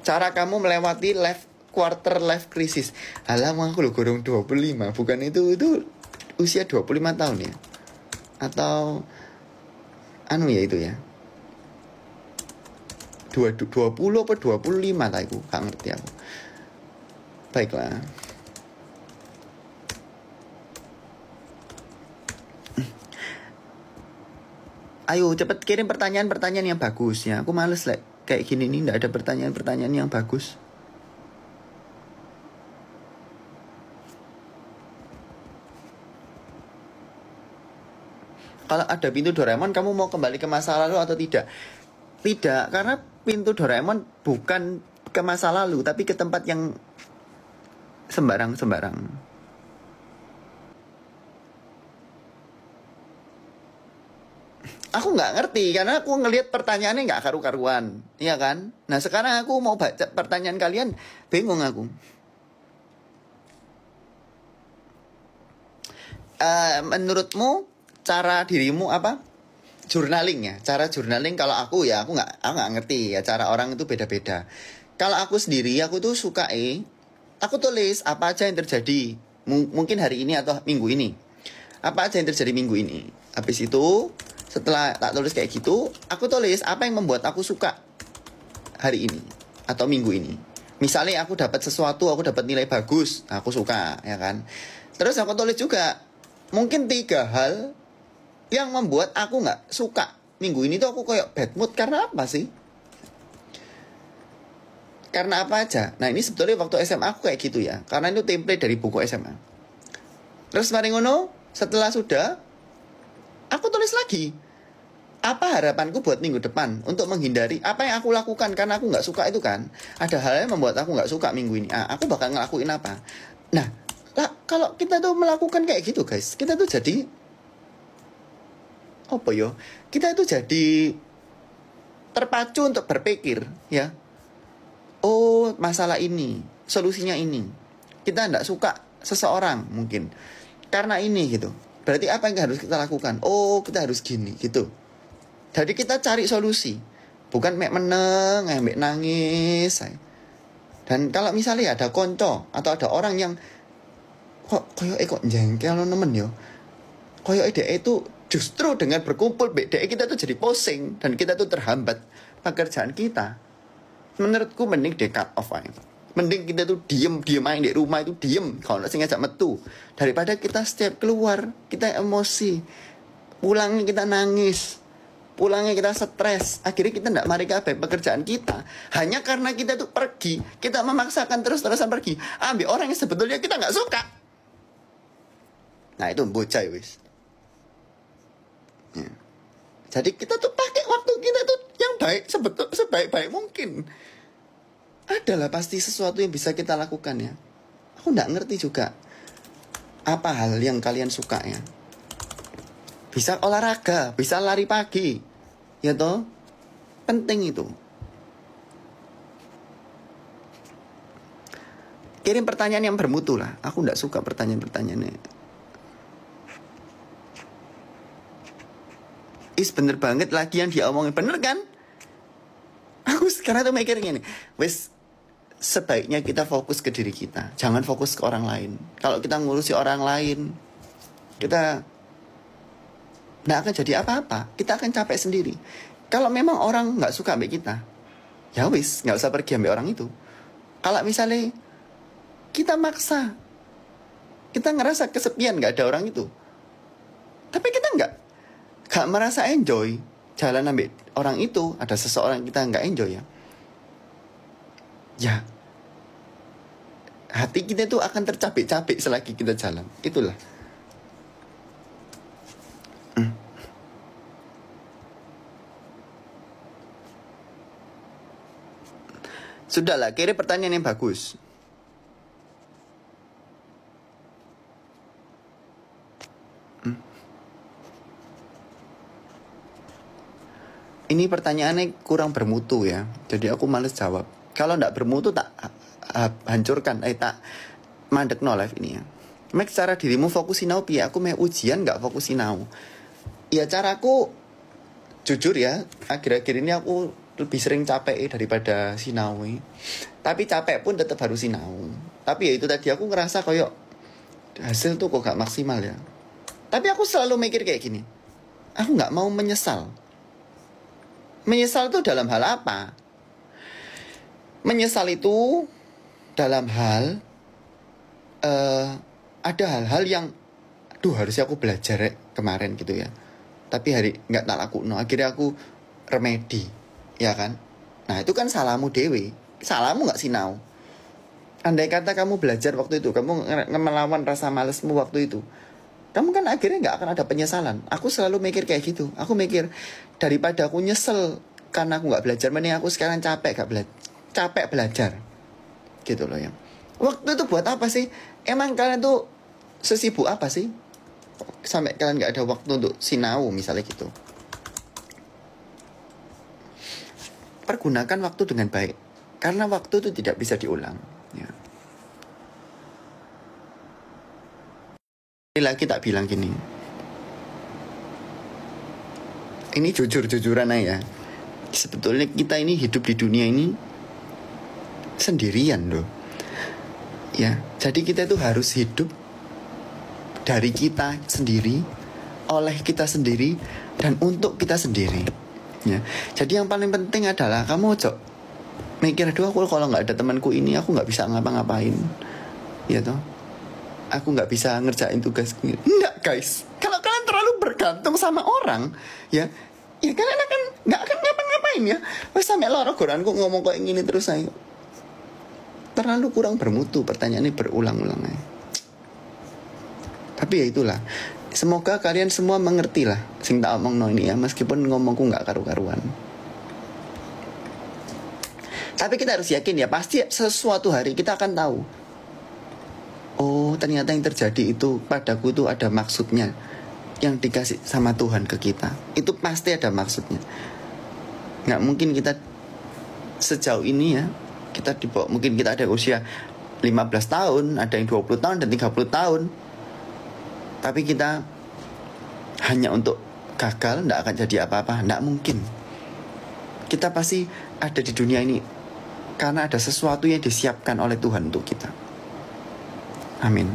Cara kamu melewati quarter life crisis. Alah, aku lu gorong 25. Bukan itu usia 25 tahun ya. Atau anu ya itu ya. 20 apa 25 tak aku, gak ngerti aku. Baiklah. Ayo cepet kirim pertanyaan-pertanyaan yang bagus ya. Aku males kayak gini nih, nggak ada pertanyaan-pertanyaan yang bagus. Kalau ada pintu Doraemon, kamu mau kembali ke masa lalu atau tidak? Tidak, karena pintu Doraemon bukan ke masa lalu, tapi ke tempat yang sembarang-sembarang. Aku nggak ngerti, karena aku ngelihat pertanyaannya nggak karu-karuan, iya kan? Nah sekarang aku mau baca pertanyaan kalian, bingung aku. Menurutmu cara dirimu apa? Journaling ya, cara journaling kalau aku nggak ngerti ya, cara orang itu beda-beda. Kalau aku sendiri, aku tuh suka aku tulis apa aja yang terjadi, mungkin hari ini atau minggu ini, apa aja yang terjadi minggu ini. Habis itu setelah tak tulis kayak gitu, aku tulis apa yang membuat aku suka hari ini atau minggu ini. Misalnya aku dapat sesuatu, aku dapat nilai bagus, aku suka ya kan. Terus aku tulis juga mungkin 3 hal yang membuat aku nggak suka minggu ini tuh, aku kayak bad mood karena apa sih? Karena apa aja? Nah ini sebetulnya waktu SMA aku kayak gitu ya, karena itu template dari buku SMA. Terus mari ngono, setelah sudah, aku tulis lagi apa harapanku buat minggu depan untuk menghindari apa yang aku lakukan karena aku nggak suka itu kan. Ada hal yang membuat aku nggak suka minggu ini. Aku bakal ngelakuin apa? Nah, kalau kita tuh melakukan kayak gitu guys, kita tuh jadi apa yo? Kita itu jadi terpacu untuk berpikir ya. Oh, masalah ini, solusinya ini. Kita nggak suka seseorang mungkin karena ini gitu. Berarti apa yang harus kita lakukan? Oh, kita harus gini gitu. Jadi kita cari solusi, bukan mek meneng, mek nangis. Dan kalau misalnya ada konco atau ada orang yang kok jengkel nemen yo. Koyo ide itu justru dengan berkumpul BDE kita tuh jadi posing dan kita tuh terhambat pekerjaan kita. Menurutku mending di cut off aja. Mending kita tuh diem aja di rumah itu diem. Kalau nggak ngajak metu, daripada kita setiap keluar kita emosi, pulangnya kita nangis, pulangnya kita stres. Akhirnya kita nggak mari kabeh pekerjaan kita hanya karena kita tuh pergi. Kita memaksakan terus-terusan pergi ambil orang yang sebetulnya kita nggak suka. Nah itu bocah wis. Ya. Jadi kita tuh pakai waktu kita tuh yang baik sebaik-baik mungkin. Adalah pasti sesuatu yang bisa kita lakukan ya. Aku nggak ngerti juga apa hal yang kalian suka ya. Bisa olahraga, bisa lari pagi, ya toh, penting itu. Kirim pertanyaan yang bermutu lah. Aku nggak suka pertanyaan-pertanyaannya. Bener banget lagi yang dia omongin, bener kan? Aku sekarang tuh mikir gini, wes sebaiknya kita fokus ke diri kita, jangan fokus ke orang lain. Kalau kita ngurusi orang lain, kita nggak akan jadi apa-apa. Kita akan capek sendiri. Kalau memang orang nggak suka ambil kita, ya wis nggak usah pergi ambil orang itu. Kalau misalnya kita maksa, kita ngerasa kesepian nggak ada orang itu, tapi kita nggak merasa enjoy jalan ambil orang itu, ada seseorang kita nggak enjoy ya hati kita tuh akan tercapek-capek selagi kita jalan. Itulah. Sudahlah, kirim pertanyaan yang bagus. Ini pertanyaannya kurang bermutu ya. Jadi aku males jawab. Kalau nggak bermutu tak hancurkan. Tak mandek no live ini ya. Mek cara dirimu fokusin sinau ya. Aku mau ujian nggak fokusin sinau. Ya caraku jujur ya. Akhir-akhir ini aku lebih sering capek daripada sinau. Tapi capek pun tetap harus sinau. Tapi ya itu tadi aku ngerasa kayak hasil tuh kok gak maksimal ya. Tapi aku selalu mikir kayak gini. Aku gak mau menyesal. Menyesal itu dalam hal apa? Menyesal itu dalam hal ada hal-hal yang harusnya aku belajar kemarin gitu ya. Tapi gak tak lakuno. Akhirnya aku remedi, ya kan? Nah itu kan salahmu dewe. Salahmu gak sinau. Andai kata kamu belajar waktu itu, kamu melawan rasa malesmu waktu itu, kamu kan akhirnya gak akan ada penyesalan. Aku selalu mikir kayak gitu. Aku mikir, daripada aku nyesel karena aku gak belajar, mending aku sekarang capek belajar. Gitu loh ya. Waktu itu buat apa sih? Emang kalian tuh sesibuk apa sih? Sampai kalian gak ada waktu untuk sinau misalnya gitu. Pergunakan waktu dengan baik. Karena waktu itu tidak bisa diulang ya. Lagi tak bilang gini. Ini jujur-jujuran aja. Sebetulnya kita ini hidup di dunia ini sendirian loh. Ya, jadi kita itu harus hidup dari kita sendiri, oleh kita sendiri, dan untuk kita sendiri. Ya, jadi yang paling penting adalah kamu mikir, aduh aku kalau nggak ada temanku ini aku nggak bisa ngapa-ngapain, ya toh. Aku nggak bisa ngerjain tugas. Enggak guys, kalau kalian terlalu bergantung sama orang, ya kalian nggak akan ngapa-ngapain ya. Wes sampai loro goranku ngomong kayak gini terus saya. Terlalu kurang bermutu, pertanyaan ini berulang-ulang ya. Tapi ya itulah. Semoga kalian semua mengerti lah sing tak omong ini ya, meskipun ngomongku nggak karu-karuan. Tapi kita harus yakin ya, pasti sesuatu hari kita akan tahu. Oh, ternyata yang terjadi itu padaku itu ada maksudnya. Yang dikasih sama Tuhan ke kita. Itu pasti ada maksudnya. Nggak mungkin kita sejauh ini ya, mungkin kita ada usia 15 tahun, ada yang 20 tahun dan 30 tahun. Tapi kita hanya untuk gagal, nggak akan jadi apa-apa. Nggak mungkin. Kita pasti ada di dunia ini karena ada sesuatu yang disiapkan oleh Tuhan untuk kita. Amin.